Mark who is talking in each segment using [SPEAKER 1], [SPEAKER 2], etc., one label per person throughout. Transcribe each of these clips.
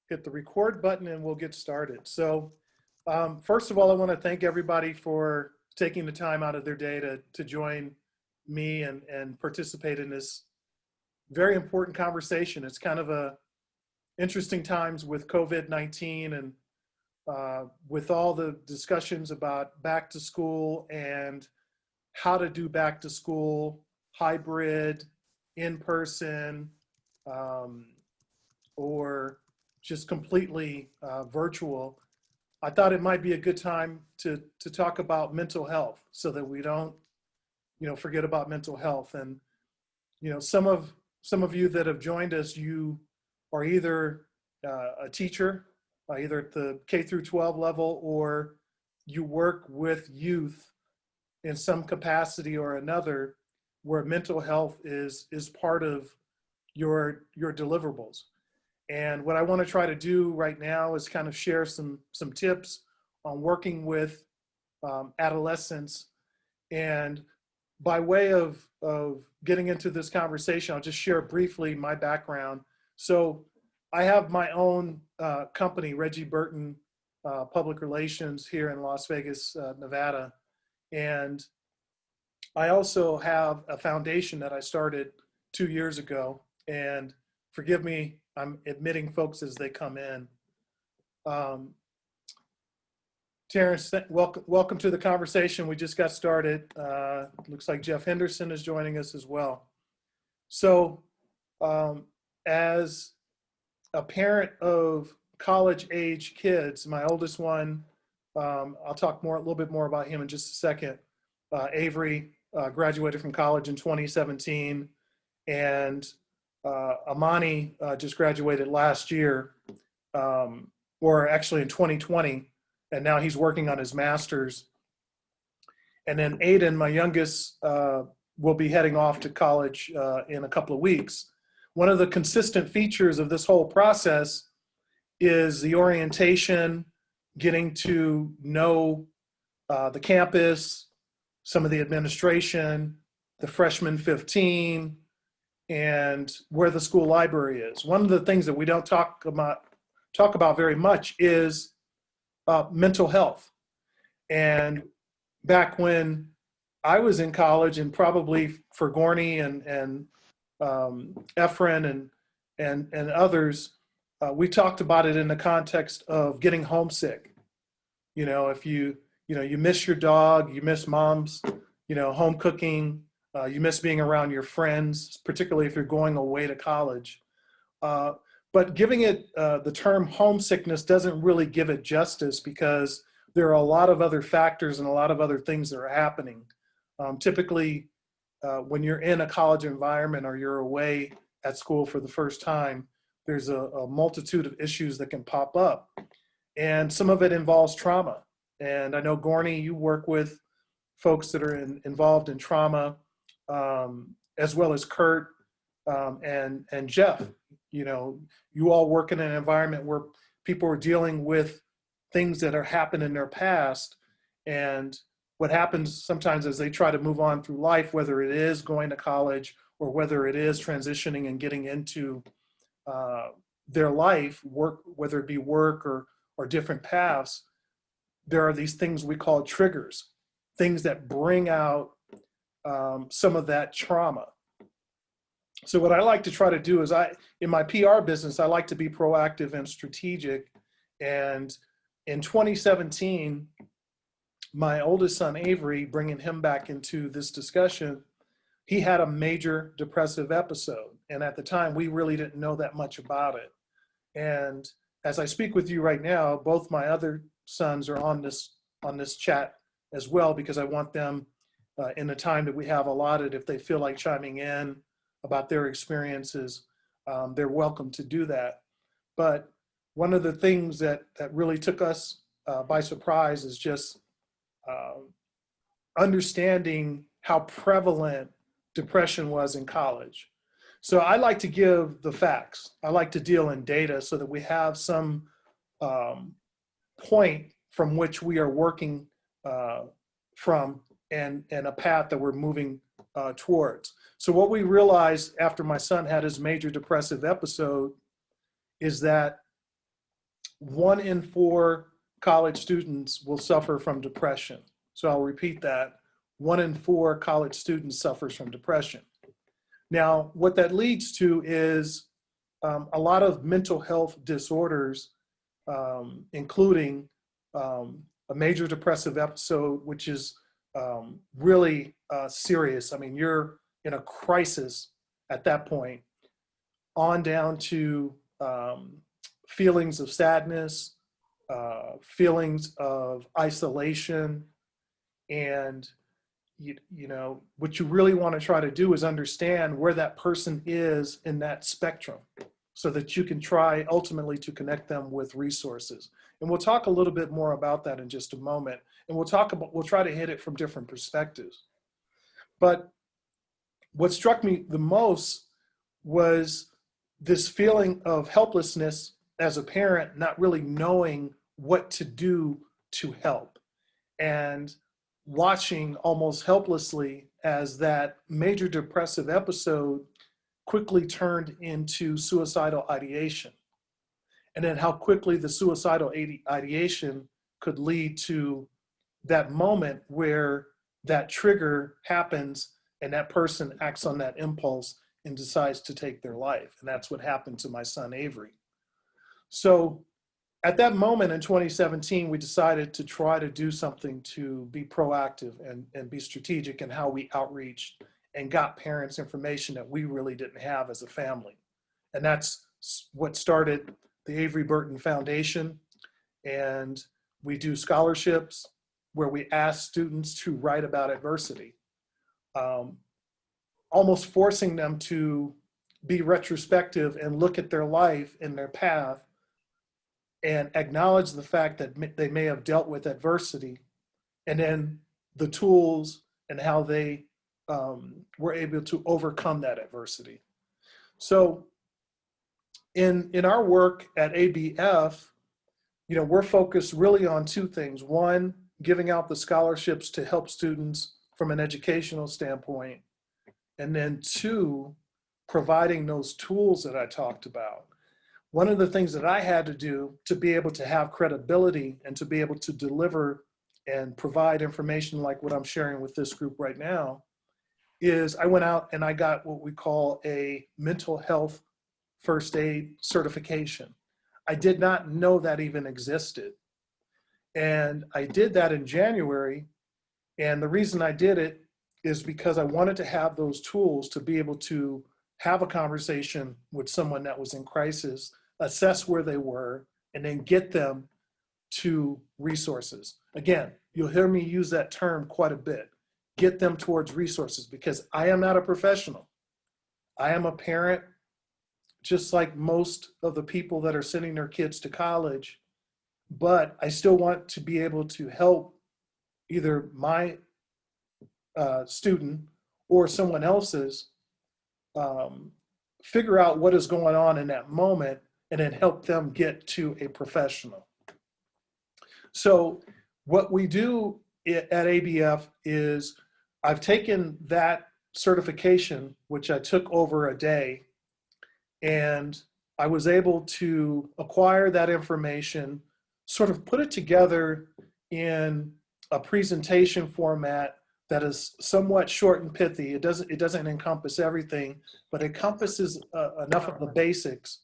[SPEAKER 1] hit the record button and we'll get started. So first of all, I want to thank everybody for taking the time out of their day to join me and participate in this very important conversation. It's kind of a interesting times with COVID-19 and with all the discussions about back to school and how to do back to school, hybrid, in person, or just completely virtual. I thought it might be a good time to talk about mental health so that we don't, forget about mental health. And, some of you that have joined us, you are either a teacher, either at the K through 12 level, or you work with youth in some capacity or another where mental health is part of your deliverables. And what I want to try to do right now is kind of share some tips on working with adolescents. And by way of getting into this conversation, I'll just share briefly my background. So I have my own company, Reggie Burton Public Relations, here in Las Vegas, Nevada. And I also have a foundation that I started 2 years ago. And forgive me, I'm admitting folks as they come in. Terrence, welcome to the conversation. We just got started. Looks like Jeff Henderson is joining us as well. So as a parent of college age kids, my oldest one, I'll talk a little bit more about him in just a second. Avery graduated from college in 2017, and Amani just graduated last year, or actually in 2020, and now he's working on his master's. And then Aiden, my youngest, will be heading off to college in a couple of weeks. One of the consistent features of this whole process is the orientation, getting to know the campus, some of the administration, the freshman 15, and where the school library is. One of the things that we don't talk about very much is mental health. And back when I was in college, and probably for Gorney and Efren and others, we talked about it in the context of getting homesick. If you miss your dog, you miss mom's, home cooking, you miss being around your friends, particularly if you're going away to college. But giving it the term homesickness doesn't really give it justice, because there are a lot of other factors and a lot of other things that are happening. Typically, when you're in a college environment or you're away at school for the first time, there's a multitude of issues that can pop up. And some of it involves trauma. And I know, Gorney, you work with folks that are involved in trauma, as well as Kurt and Jeff. You all work in an environment where people are dealing with things that are happened in their past. And what happens sometimes is they try to move on through life, whether it is going to college or whether it is transitioning and getting into their life, work, whether it be work or different paths. There are these things we call triggers, things that bring out some of that trauma. So what I like to try to do is, in my PR business, I like to be proactive and strategic. And in 2017, my oldest son, Avery, bringing him back into this discussion, he had a major depressive episode. And at the time, we really didn't know that much about it. And as I speak with you right now, both my other sons are on this chat as well, because I want them in the time that we have allotted, if they feel like chiming in about their experiences, they're welcome to do that. But one of the things that really took us by surprise is just understanding how prevalent depression was in college. So I like to give the facts. I like to deal in data so that we have some point from which we are working from, and a path that we're moving towards. So what we realized after my son had his major depressive episode is that 1 in 4 college students will suffer from depression. So I'll repeat that. 1 in 4 college students suffers from depression. Now, what that leads to is a lot of mental health disorders, including a major depressive episode, which is really serious. I mean, you're in a crisis at that point, on down to feelings of sadness, feelings of isolation, and you know, what you really want to try to do is understand where that person is in that spectrum so that you can try ultimately to connect them with resources. And we'll talk a little bit more about that in just a moment. And we'll try to hit it from different perspectives. But what struck me the most was this feeling of helplessness as a parent, not really knowing what to do to help, and watching almost helplessly as that major depressive episode quickly turned into suicidal ideation. And then how quickly the suicidal ideation could lead to that moment where that trigger happens and that person acts on that impulse and decides to take their life. And that's what happened to my son, Avery. So at that moment in 2017, we decided to try to do something to be proactive and be strategic in how we outreached and got parents information that we really didn't have as a family. And that's what started the Avery Burton Foundation. And we do scholarships where we ask students to write about adversity, almost forcing them to be retrospective and look at their life and their path and acknowledge the fact that they may have dealt with adversity, and then the tools and how they were able to overcome that adversity. So in our work at ABF, you know, we're focused really on 2 things. 1, giving out the scholarships to help students from an educational standpoint. And then 2, providing those tools that I talked about. One of the things that I had to do to be able to have credibility and to be able to deliver and provide information like what I'm sharing with this group right now is I went out and I got what we call a mental health first aid certification. I did not know that even existed. And I did that in January. And the reason I did it is because I wanted to have those tools to be able to have a conversation with someone that was in crisis, assess where they were, and then get them to resources. Again, you'll hear me use that term quite a bit. Get them towards resources, because I am not a professional. I am a parent, just like most of the people that are sending their kids to college, but I still want to be able to help either my student or someone else's figure out what is going on in that moment and then help them get to a professional. So what we do at ABF is I've taken that certification, which I took over a day, and I was able to acquire that information, sort of put it together in a presentation format that is somewhat short and pithy. It doesn't encompass everything, but it encompasses enough of the basics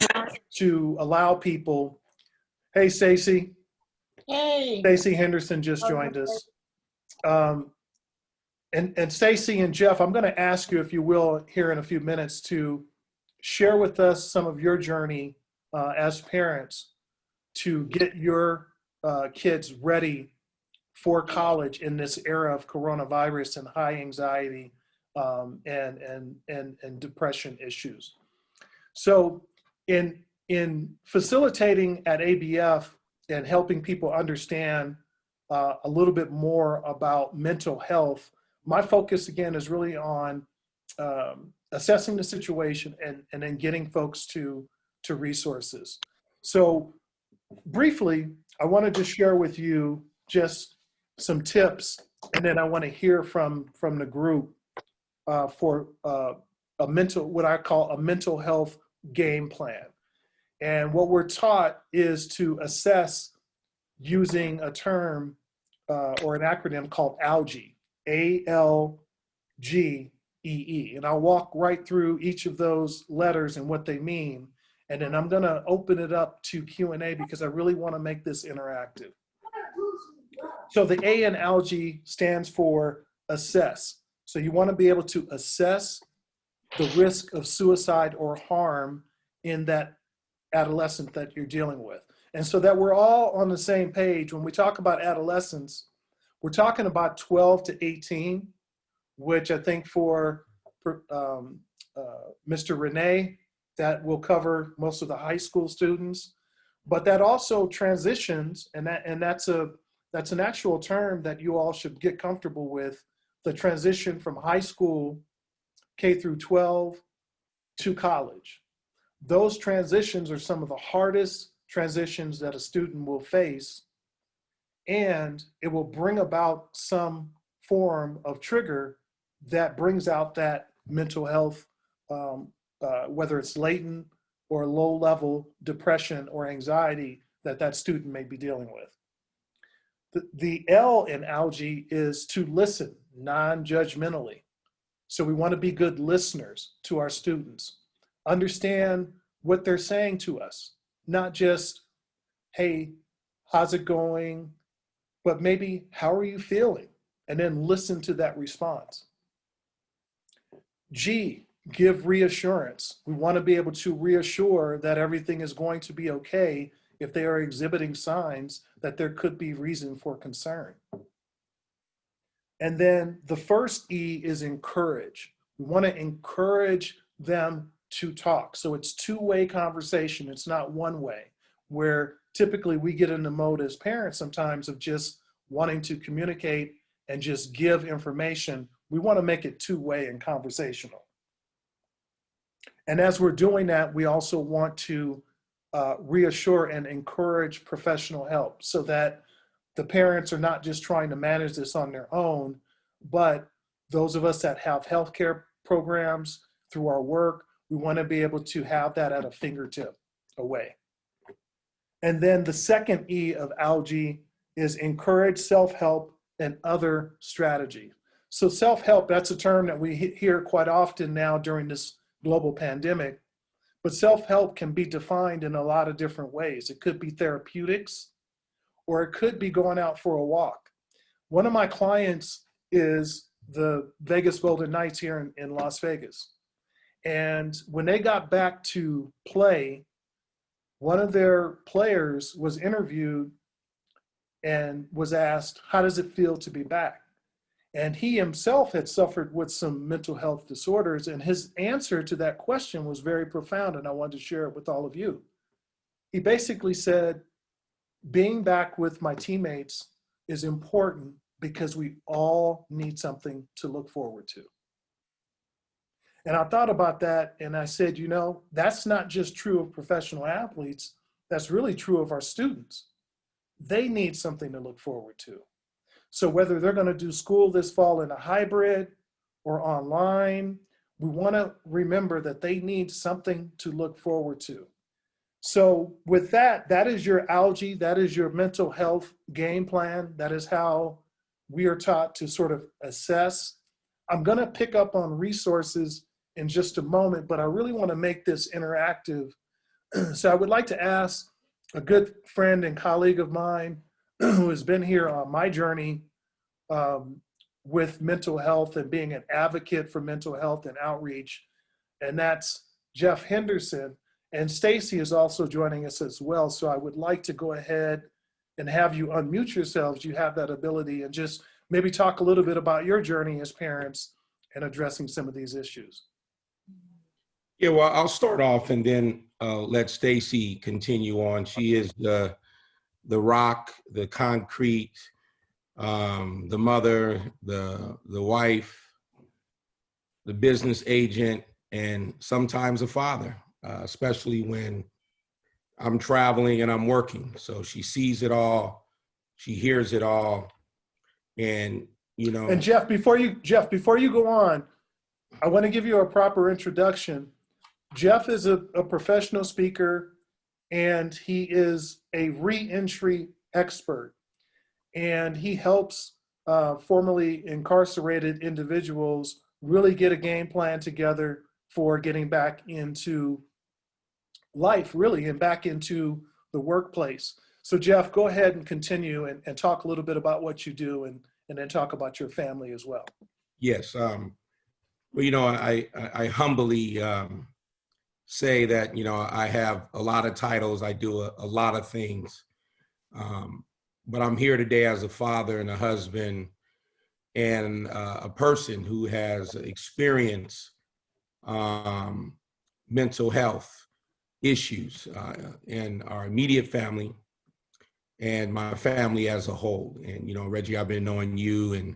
[SPEAKER 1] to allow people. Hey, Stacy.
[SPEAKER 2] Hey.
[SPEAKER 1] Stacy Henderson just joined us. And Stacy and Jeff, I'm going to ask you, if you will, here in a few minutes, to share with us some of your journey as parents to get your kids ready for college in this era of coronavirus and high anxiety and depression issues. So in facilitating at ABF and helping people understand a little bit more about mental health, my focus again is really on assessing the situation and then getting folks to resources. So briefly, I wanted to share with you just some tips, and then I want to hear from the group for what I call a mental health game plan. And what we're taught is to assess using a term or an acronym called ALGE, ALGEE. And I'll walk right through each of those letters and what they mean. And then I'm going to open it up to Q&A because I really want to make this interactive. So the A in ALGE stands for assess. So you want to be able to assess the risk of suicide or harm in that adolescent that you're dealing with. And so that we're all on the same page, when we talk about adolescents, we're talking about 12 to 18, which I think for Mr. Renee, that will cover most of the high school students. But that also transitions, and that's an actual term that you all should get comfortable with, the transition from high school, K through 12, to college. Those transitions are some of the hardest transitions that a student will face, and it will bring about some form of trigger that brings out that mental health, whether it's latent or low level depression or anxiety that student may be dealing with. The L in ALGE is to listen non-judgmentally. So we want to be good listeners to our students, understand what they're saying to us, not just, hey, how's it going? But maybe, how are you feeling? And then listen to that response. G, give reassurance. We want to be able to reassure that everything is going to be okay if they are exhibiting signs that there could be reason for concern. And then the first E is encourage. We want to encourage them to talk. So it's two-way conversation. It's not one way, where typically we get in the mode as parents sometimes of just wanting to communicate and just give information. We want to make it two-way and conversational. And as we're doing that, we also want to reassure and encourage professional help so that the parents are not just trying to manage this on their own, but those of us that have healthcare programs through our work, we want to be able to have that at a fingertip away. And then the second E of ALGE is encourage self-help and other strategy. So self-help, that's a term that we hear quite often now during this global pandemic, but self-help can be defined in a lot of different ways. It could be therapeutics, or it could be going out for a walk. One of my clients is the Vegas Golden Knights here in Las Vegas. And when they got back to play, one of their players was interviewed and was asked, how does it feel to be back? And he himself had suffered with some mental health disorders, and his answer to that question was very profound, and I wanted to share it with all of you. He basically said, being back with my teammates is important because we all need something to look forward to. And I thought about that and I said, you know, that's not just true of professional athletes, that's really true of our students. They need something to look forward to. So whether they're going to do school this fall in a hybrid or online, we want to remember that they need something to look forward to. So with that, that is your ALGE, that is your mental health game plan. That is how we are taught to sort of assess. I'm going to pick up on resources in just a moment, but I really want to make this interactive. So I would like to ask a good friend and colleague of mine who has been here on my journey with mental health and being an advocate for mental health and outreach, and that's Jeff Henderson. And Stacy is also joining us as well. So I would like to go ahead and have you unmute yourselves. You have that ability, and just maybe talk a little bit about your journey as parents and addressing some of these issues.
[SPEAKER 2] Yeah, well, I'll start off and then let Stacy continue on. She is the rock, the concrete, the mother, the wife, the business agent, and sometimes a father, especially when I'm traveling and I'm working. So she sees it all, she hears it all, and you know.
[SPEAKER 1] And Jeff, before you go on, I want to give you a proper introduction. Jeff is a professional speaker. and he is a reentry expert. And he helps formerly incarcerated individuals really get a game plan together for getting back into life, really, and back into the workplace. So, Jeff, go ahead and continue and talk a little bit about what you do, and then talk about your family as well.
[SPEAKER 2] Yes. Well, I humbly say that, I have a lot of titles. I do a lot of things. But I'm here today as a father and a husband and a person who has experienced mental health issues in our immediate family and my family as a whole. And, Reggie, I've been knowing you and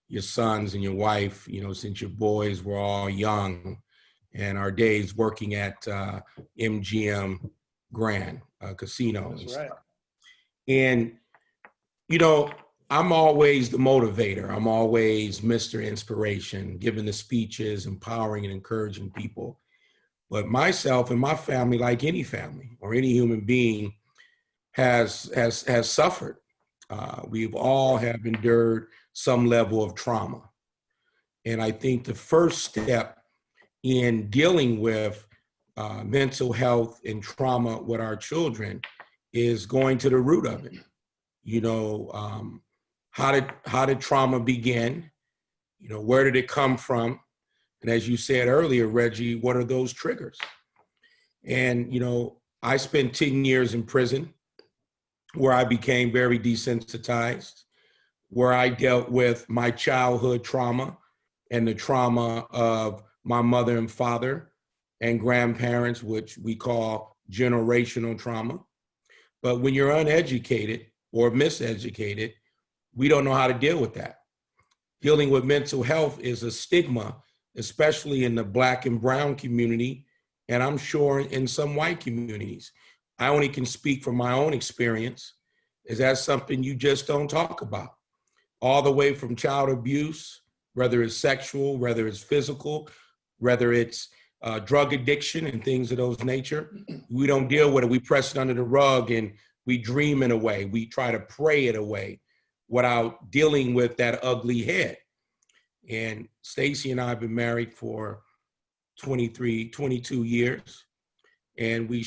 [SPEAKER 2] your sons and your wife, since your boys were all young, and our days working at MGM Grand Casino.
[SPEAKER 1] That's right.
[SPEAKER 2] And, I'm always the motivator. I'm always Mr. Inspiration, giving the speeches, empowering and encouraging people. But myself and my family, like any family or any human being, has suffered. We've all have endured some level of trauma. And I think the first step in dealing with mental health and trauma with our children is going to the root of it. How did trauma begin? Where did it come from? And as you said earlier, Reggie, what are those triggers? And, I spent 10 years in prison where I became very desensitized, where I dealt with my childhood trauma and the trauma of my mother and father and grandparents, which we call generational trauma. But when you're uneducated or miseducated, we don't know how to deal with that. Dealing with mental health is a stigma, especially in the Black and brown community, and I'm sure in some white communities. I only can speak from my own experience. Is that something you just don't talk about? All the way from child abuse, whether it's sexual, whether it's physical, whether it's drug addiction and things of those nature. We don't deal with it. We press it under the rug and we dream it away. We try to pray it away without dealing with that ugly head. And Stacy and I have been married for 22 years. And we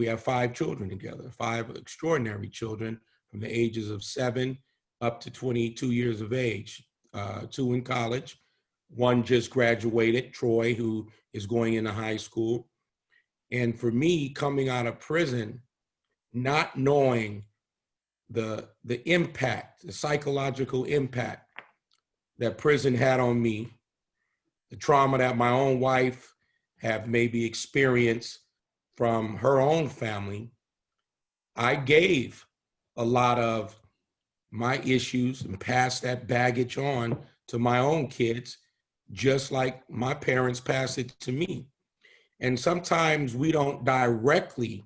[SPEAKER 2] have 5 children together, 5 extraordinary children from the ages of 7 up to 22 years of age, 2 in college. 1 just graduated, Troy, who is going into high school. And for me, coming out of prison, not knowing the impact, the psychological impact that prison had on me, the trauma that my own wife have maybe experienced from her own family, I gave a lot of my issues and passed that baggage on to my own kids, just like my parents passed it to me. And sometimes we don't directly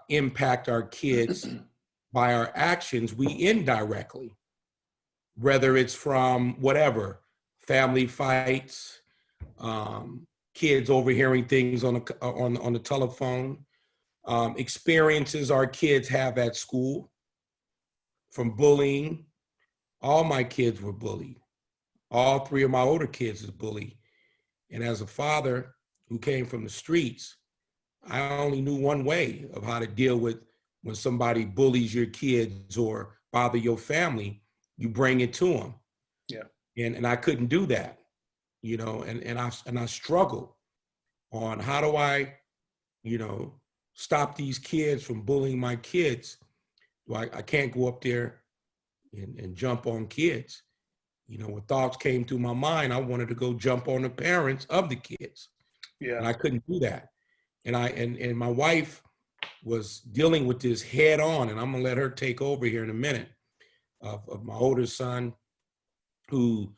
[SPEAKER 2] impact our kids by our actions, we indirectly, whether it's from whatever, family fights, kids overhearing things on the telephone, experiences our kids have at school, from bullying. All my kids were bullied. All 3 of my older kids is bullied. And as a father who came from the streets, I only knew one way of how to deal with when somebody bullies your kids or bother your family. You bring it to them.
[SPEAKER 1] Yeah.
[SPEAKER 2] And I couldn't do that, and I struggled on how do I, stop these kids from bullying my kids. I can't go up there and jump on kids. When thoughts came through my mind, I wanted to go jump on the parents of the kids.
[SPEAKER 1] Yeah.
[SPEAKER 2] And I couldn't do that. And my wife was dealing with this head on, and I'm gonna let her take over here in a minute, of my older son who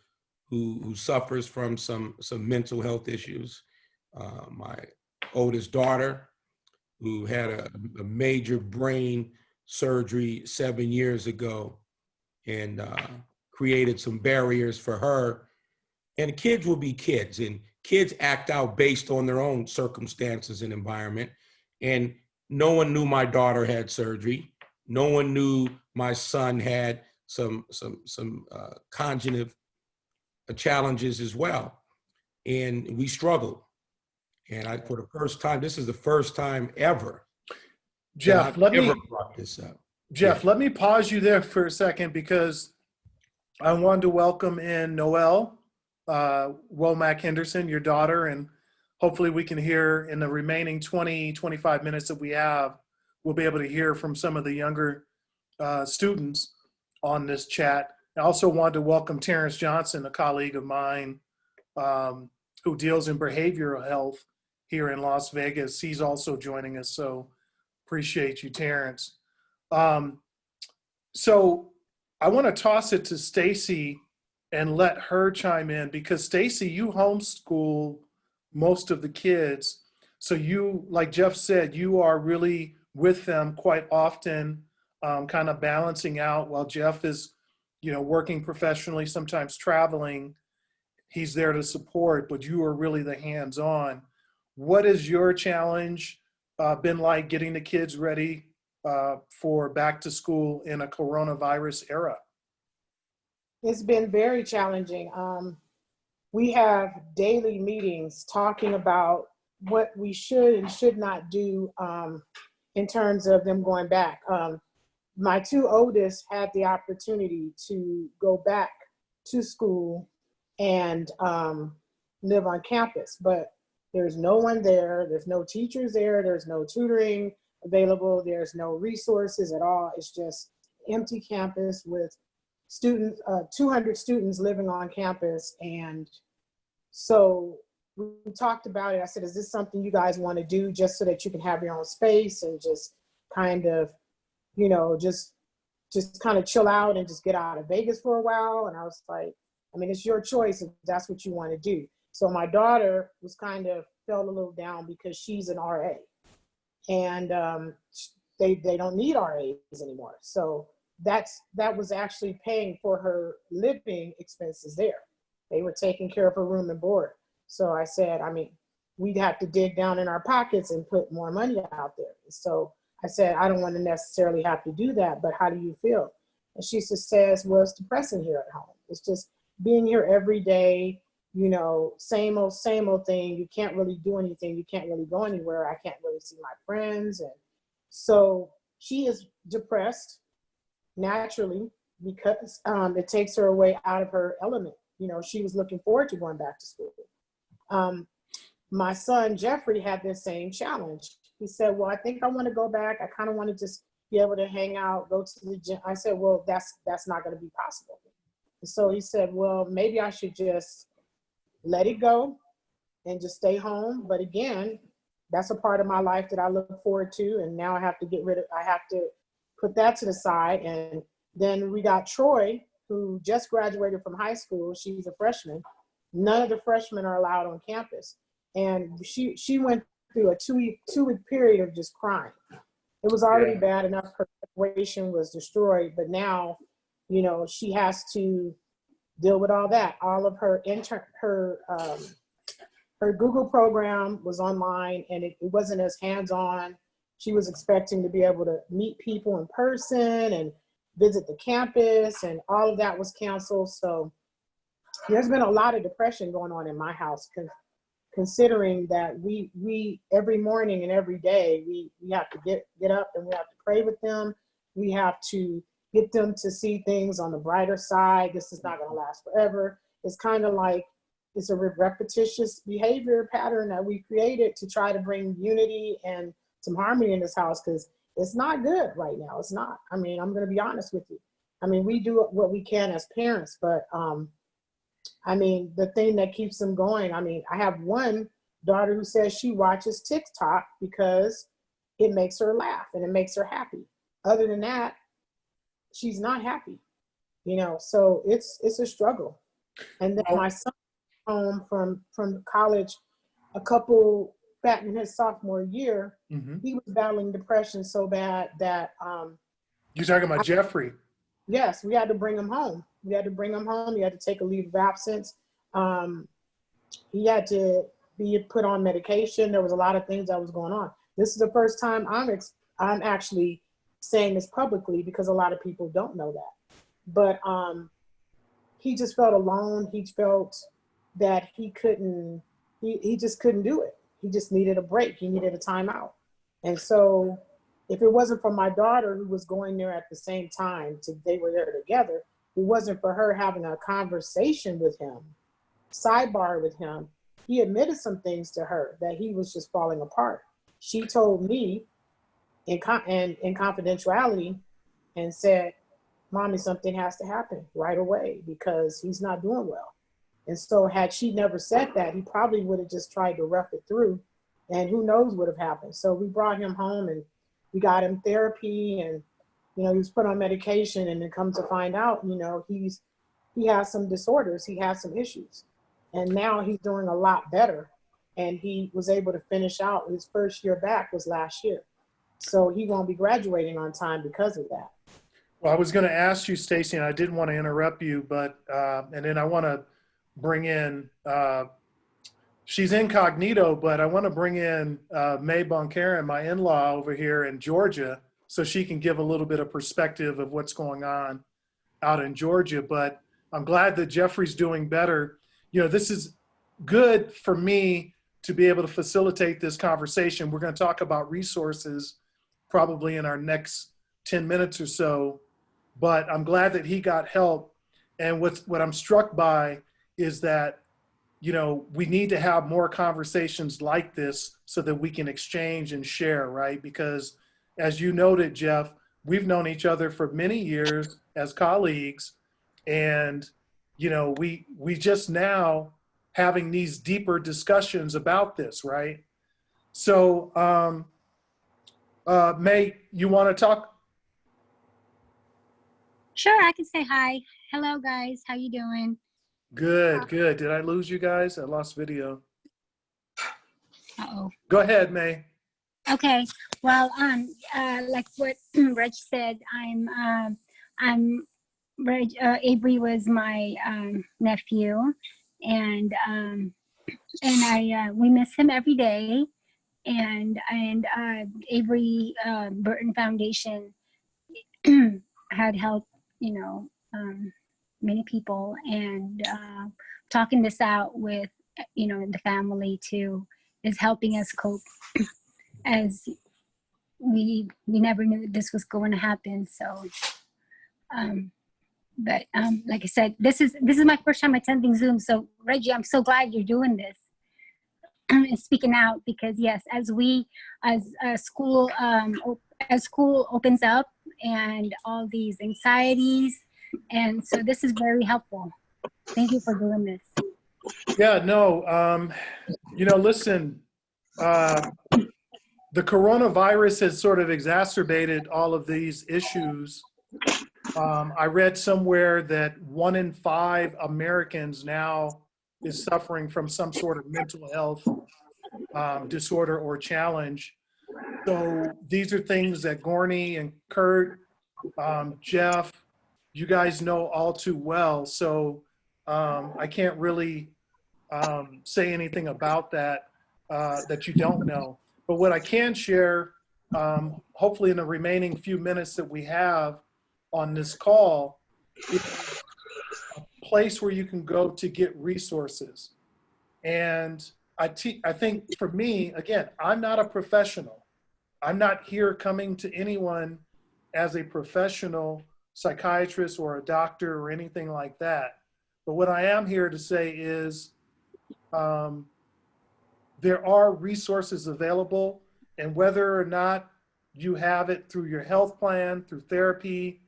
[SPEAKER 2] suffers from some mental health issues. My oldest daughter, who had a major brain surgery 7 years ago, and created some barriers for her. And kids will be kids, and kids act out based on their own circumstances and environment. And no one knew my daughter had surgery. No one knew my son had some cognitive challenges as well. And we struggled. And for the first time, this is the first time ever that
[SPEAKER 1] Jeff,
[SPEAKER 2] I've ever brought this up.
[SPEAKER 1] Jeff, let me pause you there for a second because I wanted to welcome in Noelle Womack Henderson, your daughter, and hopefully we can hear in the remaining 25 minutes that we have, we'll be able to hear from some of the younger students on this chat. I also wanted to welcome Terrence Johnson, a colleague of mine who deals in behavioral health here in Las Vegas. He's also joining us, so appreciate you, Terrence. So I want to toss it to Stacy and let her chime in because Stacy, you homeschool most of the kids. So you, like Jeff said, you are really with them quite often, kind of balancing out while Jeff is, working professionally, sometimes traveling. He's there to support, but you are really the hands-on. What has your challenge been like getting the kids ready for back to school in a coronavirus era?
[SPEAKER 3] It's been very challenging. We have daily meetings talking about what we should and should not do in terms of them going back. My two oldest had the opportunity to go back to school and live on campus, but there's no one there. There's no teachers there. There's no tutoring available. There's no resources at all. It's just empty campus with students, 200 students living on campus. And so we talked about it. I said, is this something you guys want to do just so that you can have your own space and just kind of, just kind of chill out and just get out of Vegas for a while? And I was like, I mean, it's your choice if that's what you want to do. So my daughter was kind of felt a little down because she's an RA, and they don't need RAs anymore. So that was actually paying for her living expenses there. They were taking care of her room and board. So I said, I mean, we'd have to dig down in our pockets and put more money out there. So I said, I don't want to necessarily have to do that, but how do you feel? And she just says, well, it's depressing here at home. It's just being here every day, same old thing. You can't really do anything. You can't really go anywhere. I can't really see my friends. And so she is depressed naturally because it takes her away out of her element. She was looking forward to going back to school. My son, Jeffrey, had this same challenge. He said, well, I think I want to go back. I kind of want to just be able to hang out, go to the gym. I said, well, that's not going to be possible. So he said, well, maybe I should just let it go and just stay home. But again, that's a part of my life that I look forward to. And now I have to put that to the side. And then we got Troy, who just graduated from high school. She's a freshman. None of the freshmen are allowed on campus. And she went through a two-week period of just crying. It was already bad enough. Her graduation was destroyed, but now, she has to deal with all that. All of her her Google program was online, and it wasn't as hands-on. She was expecting to be able to meet people in person and visit the campus, and all of that was canceled. So there's been a lot of depression going on in my house, considering that we every morning and every day, we have to get up and we have to pray with them. We have to get them to see things on the brighter side. This is not going to last forever. It's kind of like it's a repetitious behavior pattern that we created to try to bring unity and some harmony in this house, because it's not good right now. It's not. I mean, I'm going to be honest with you. I mean, we do what we can as parents, but I mean, the thing that keeps them going, I mean, I have one daughter who says she watches TikTok because it makes her laugh and it makes her happy. Other than that, she's not happy, so it's a struggle. And then my son home from college, back in his sophomore year, he was battling depression so bad that
[SPEAKER 1] You're talking about Jeffrey?
[SPEAKER 3] Yes, we had to bring him home. He had to take a leave of absence. He had to be put on medication. There was a lot of things that was going on. This is the first time I'm actually saying this publicly because a lot of people don't know that. But he just felt alone. He felt that he just couldn't do it. He just needed a break. He needed a timeout. And so if it wasn't for my daughter who was going there at the same time, they were there together, it wasn't for her having a conversation with him, sidebar with him, he admitted some things to her that he was just falling apart. She told me in confidentiality and said, Mommy, something has to happen right away because he's not doing well. And so had she never said that, he probably would have just tried to rough it through and who knows what would have happened. So we brought him home and we got him therapy and, he was put on medication and then come to find out, he has some disorders, he has some issues. And now he's doing a lot better. And he was able to finish out his first year back was last year. So he won't be graduating on time because of that.
[SPEAKER 1] Well, I was going to ask you, Stacy, and I didn't want to interrupt you, but, and then I want to bring in, she's incognito, but I want to bring in May Boncarin, my in-law over here in Georgia, so she can give a little bit of perspective of what's going on out in Georgia. But I'm glad that Jeffrey's doing better. This is good for me to be able to facilitate this conversation. We're going to talk about resources probably in our next 10 minutes or so, but I'm glad that he got help. And what I'm struck by is that, we need to have more conversations like this so that we can exchange and share, right? Because as you noted, Jeff, we've known each other for many years as colleagues, and, we just now having these deeper discussions about this, right? So, May, you want to talk?
[SPEAKER 4] Sure, I can say hi. Hello, guys. How you doing?
[SPEAKER 1] Good, good. Did I lose you guys? I lost video.
[SPEAKER 4] Uh-oh.
[SPEAKER 1] Go ahead, May.
[SPEAKER 4] Okay. Well, like what Reg said, I'm Reg. Avery was my nephew, and we miss him every day. And Avery Burton Foundation had helped, many people, and talking this out with, the family too, is helping us cope as we never knew this was going to happen. So, but like I said, this is my first time attending Zoom. So Reggie, I'm so glad you're doing this and speaking out, because yes, as school opens up and all these anxieties, and so this is very helpful. Thank you for doing this.
[SPEAKER 1] Yeah, no, listen, the coronavirus has sort of exacerbated all of these issues. I read somewhere that 1 in 5 Americans now is suffering from some sort of mental health disorder or challenge. So these are things that Gorney and Kurt, Jeff, you guys know all too well. So I can't really say anything about that that you don't know. But what I can share, hopefully in the remaining few minutes that we have on this call, is a place where you can go to get resources. And I think for me, again, I'm not a professional. I'm not here coming to anyone as a professional psychiatrist or a doctor or anything like that. But what I am here to say is there are resources available, and whether or not you have it through your health plan, through therapy,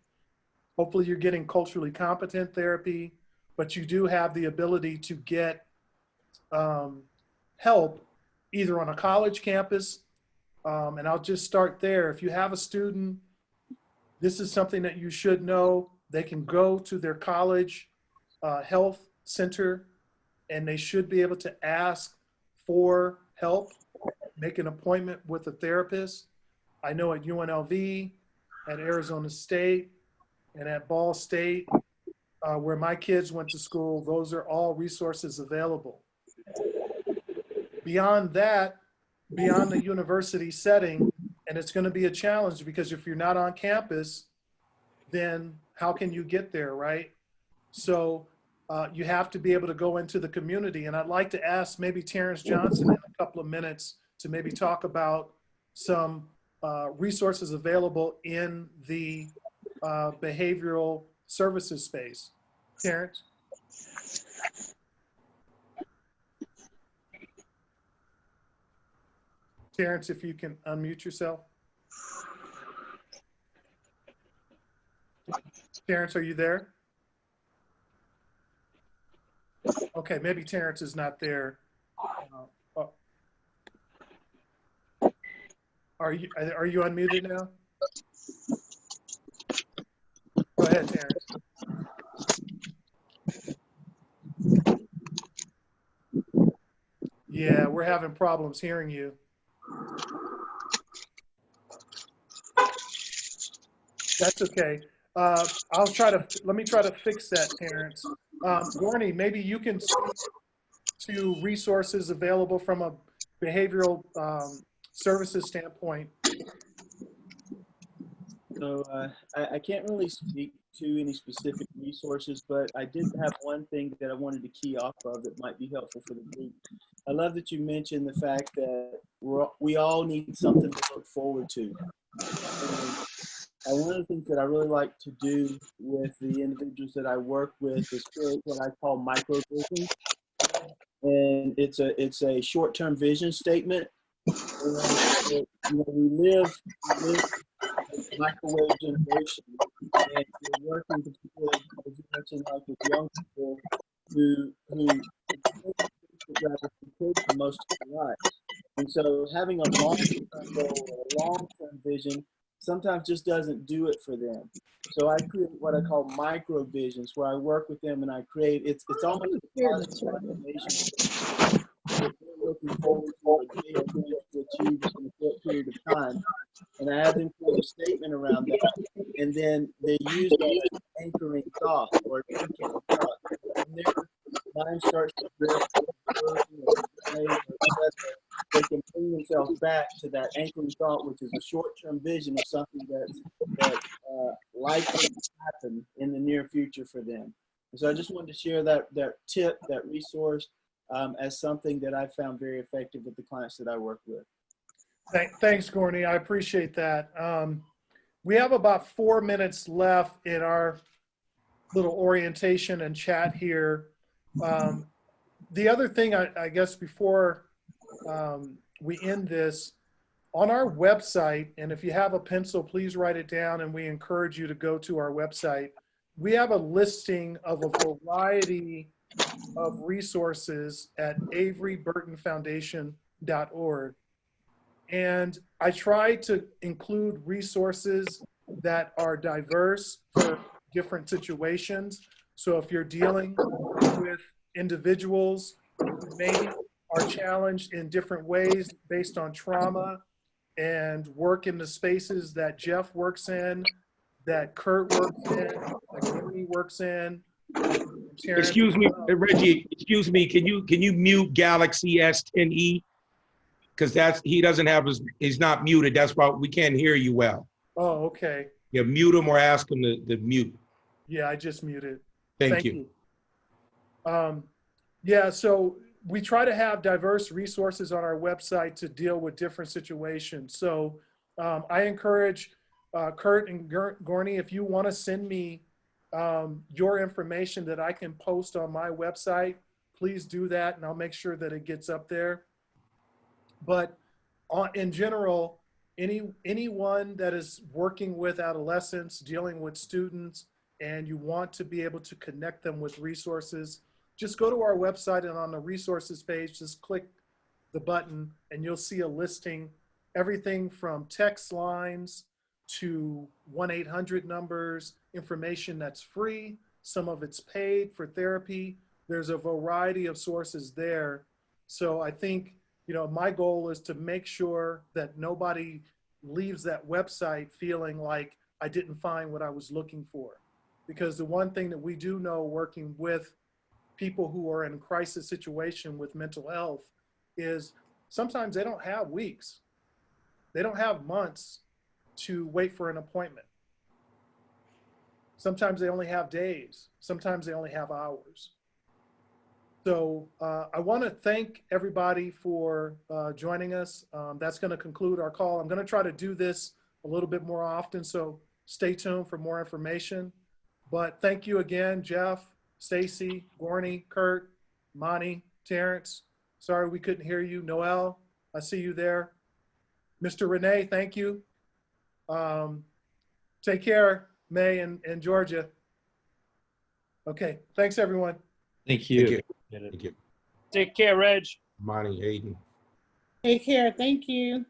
[SPEAKER 1] hopefully you're getting culturally competent therapy, but you do have the ability to get help either on a college campus, and I'll just start there. If you have a student, this is something that you should know. They can go to their college health center, and they should be able to ask for help, make an appointment with a therapist. I know at UNLV, at Arizona State, and at Ball State, where my kids went to school, those are all resources available. Beyond that, beyond the university setting, and it's going to be a challenge because if you're not on campus, then how can you get there, right? So you have to be able to go into the community. And I'd like to ask maybe Terrence Johnson in a couple of minutes to maybe talk about some resources available in the behavioral services space. Terrence? Terrence, if you can unmute yourself. Terrence, are you there? Okay, maybe Terrence is not there. Are you unmuted now? Go ahead, Terrence. Yeah, we're having problems hearing you. That's okay. Let me try to fix that, Terrence. Gorney, maybe you can speak to resources available from a behavioral services standpoint.
[SPEAKER 5] So I can't really speak to any specific resources, but I did have one thing that I wanted to key off of that might be helpful for the group. I love that you mentioned the fact that we all need something to look forward to. And one of the things that I really like to do with the individuals that I work with is create what I call micro vision. And it's a short-term vision statement. And, we live microwave generation, and we're working particularly, as you mentioned, like with young people who for most of their lives. And so having a long-term goal or a long-term vision sometimes just doesn't do it for them. So I create what I call micro visions, where I work with them and I create, it's almost a transformation. Looking forward to a day or two to achieve in a short period of time. And I have them create a statement around that. And then they use that as an anchoring thought or thinking thought. And their mind starts to drift, they can bring themselves back to that anchoring thought, which is a short-term vision of something that's likely to happen in the near future for them. And so I just wanted to share that tip, that resource, as something that I found very effective with the clients that I work with.
[SPEAKER 1] Thanks, Gorney. I appreciate that. We have about 4 minutes left in our little orientation and chat here. The other thing, I guess, before we end this, on our website, and if you have a pencil, please write it down, and we encourage you to go to our website. We have a listing of a variety of resources at averyburtonfoundation.org. And I try to include resources that are diverse for different situations. So if you're dealing with individuals who maybe are challenged in different ways based on trauma and work in the spaces that Jeff works in, that Kurt works in, that Gorney works in. Terrence,
[SPEAKER 2] Excuse me, Reggie, excuse me, can you mute Galaxy S10e? Because he doesn't have he's not muted. That's why we can't hear you well.
[SPEAKER 1] Oh, okay.
[SPEAKER 2] Yeah, mute him or ask him to mute.
[SPEAKER 1] Yeah, I just muted.
[SPEAKER 2] Thank you.
[SPEAKER 1] Yeah, so we try to have diverse resources on our website to deal with different situations. So I encourage Kurt and Gorney, if you want to send me your information that I can post on my website, please do that, and I'll make sure that it gets up there. But in general, anyone that is working with adolescents, dealing with students, and you want to be able to connect them with resources, just go to our website, and on the resources page, just click the button and you'll see a listing, everything from text lines to 1-800 numbers, information that's free, some of it's paid for therapy. There's a variety of sources there. So I think, my goal is to make sure that nobody leaves that website feeling like I didn't find what I was looking for. Because the one thing that we do know working with people who are in crisis situation with mental health is sometimes they don't have weeks. They don't have months to wait for an appointment. Sometimes they only have days. Sometimes they only have hours. So I want to thank everybody for joining us. That's going to conclude our call. I'm going to try to do this a little bit more often, so stay tuned for more information. But thank you again, Jeff, Stacy, Gorney, Kurt, Monty, Terrence. Sorry we couldn't hear you. Noel, I see you there. Mr. Renee, thank you. Take care, May and Georgia. Okay, thanks everyone.
[SPEAKER 6] Thank you.
[SPEAKER 2] Thank you.
[SPEAKER 7] Take care, Reg.
[SPEAKER 2] Monty, Hayden.
[SPEAKER 3] Take care. Thank you.